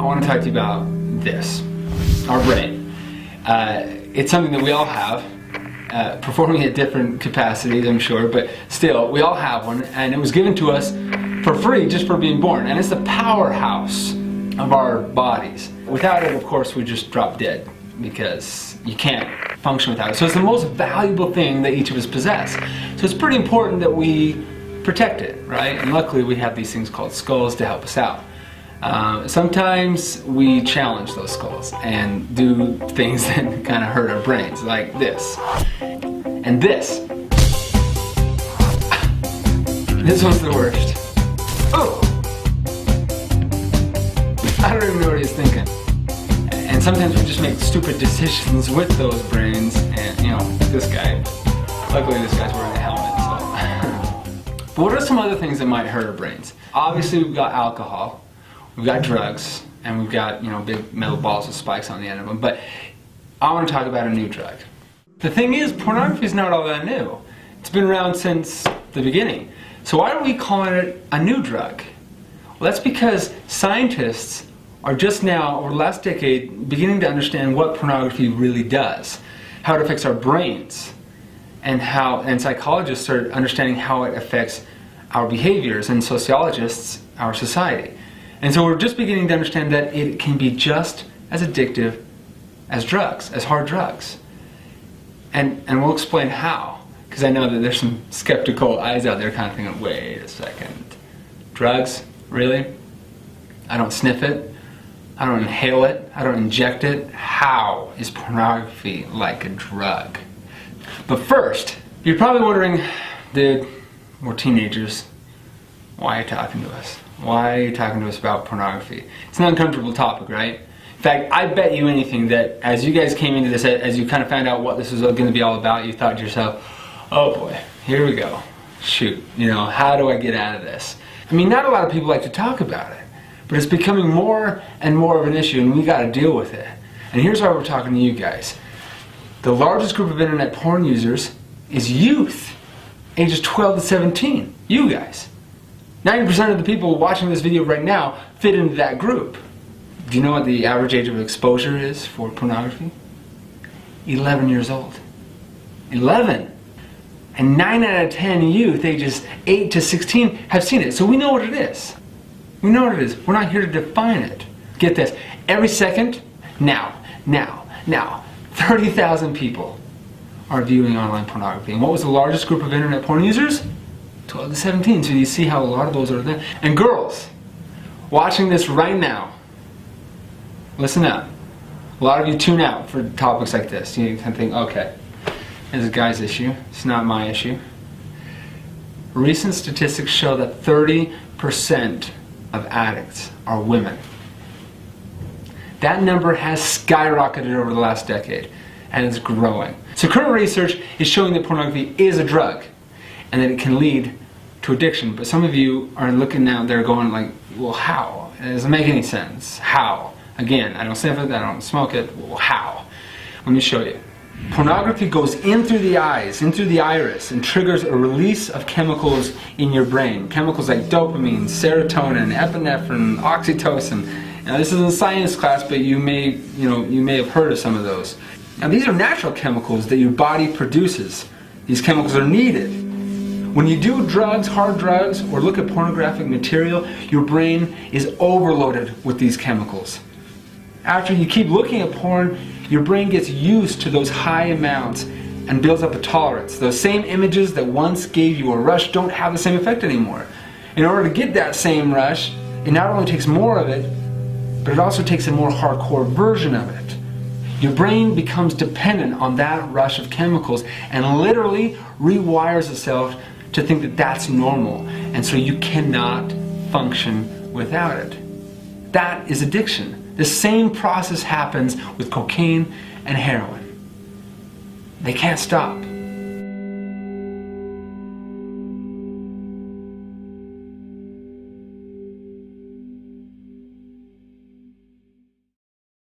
want to talk to you about this, our brain. It's something that we all have, performing at different capacities, I'm sure, but still, we all have one, and it was given to us for free just for being born, and it's the powerhouse of our bodies. Without it, of course, we just drop dead, because you can't function without it. So it's the most valuable thing that each of us possess. So it's pretty important that we protect it, right? And luckily we have these things called skulls to help us out. Sometimes we challenge those skulls and do things that kind of hurt our brains, like this. And this. This one's the worst. Oh! I don't even know what he's thinking. And sometimes we just make stupid decisions with those brains, and you know, this guy, luckily this guy's wearing a helmet, so. But what are some other things that might hurt our brains? Obviously we've got alcohol, we've got drugs, and we've got, you know, big metal balls with spikes on the end of them, but I want to talk about a new drug. The thing is, pornography is not all that new. It's been around since the beginning. So why are we calling it a new drug? Well, that's because scientists are just now, over the last decade, beginning to understand what pornography really does, how it affects our brains, and psychologists are understanding how it affects our behaviors, and sociologists, our society. And so we're just beginning to understand that it can be just as addictive as drugs, as hard drugs. And we'll explain how, because I know that there's some skeptical eyes out there kind of thinking, wait a second, drugs? Really? I don't sniff it, I don't inhale it, I don't inject it. How is pornography like a drug? But first, you're probably wondering, dude, we're teenagers, why are you talking to us? Why are you talking to us about pornography? It's an uncomfortable topic, right? In fact, I bet you anything that as you guys came into this, as you kind of found out what this was going to be all about, you thought to yourself, oh boy, here we go. Shoot, you know, how do I get out of this? I mean, not a lot of people like to talk about it, but it's becoming more and more of an issue, and we got to deal with it. And here's why we're talking to you guys. The largest group of internet porn users is youth, ages 12 to 17. You guys. 90% of the people watching this video right now fit into that group. Do you know what the average age of exposure is for pornography? 11 years old. 11! And 9 out of 10 youth ages 8 to 16 have seen it. So we know what it is. We know what it is. We're not here to define it. Get this. Every second, now, 30,000 people are viewing online pornography. And what was the largest group of internet porn users? 12 to 17. So you see how a lot of those are there. And girls, watching this right now, listen up. A lot of you tune out for topics like this. You can think, okay, it's a guy's issue. It's not my issue. Recent statistics show that 30% of addicts are women. That number has skyrocketed over the last decade, and it's growing. So current research is showing that pornography is a drug, and that it can lead to addiction. But some of you are looking out there going like, well, how? It doesn't make any sense. How? Again, I don't sniff it, I don't smoke it. Well, how? Let me show you. Pornography goes in through the eyes, in through the iris, and triggers a release of chemicals in your brain. Chemicals like dopamine, serotonin, epinephrine, oxytocin. Now this isn't a science class, but you may have heard of some of those. Now these are natural chemicals that your body produces. These chemicals are needed. When you do drugs, hard drugs, or look at pornographic material, your brain is overloaded with these chemicals. After you keep looking at porn, your brain gets used to those high amounts and builds up a tolerance. Those same images that once gave you a rush don't have the same effect anymore. In order to get that same rush, it not only takes more of it, but it also takes a more hardcore version of it. Your brain becomes dependent on that rush of chemicals and literally rewires itself to think that that's normal, and so you cannot function without it. That is addiction. The same process happens with cocaine and heroin. They can't stop.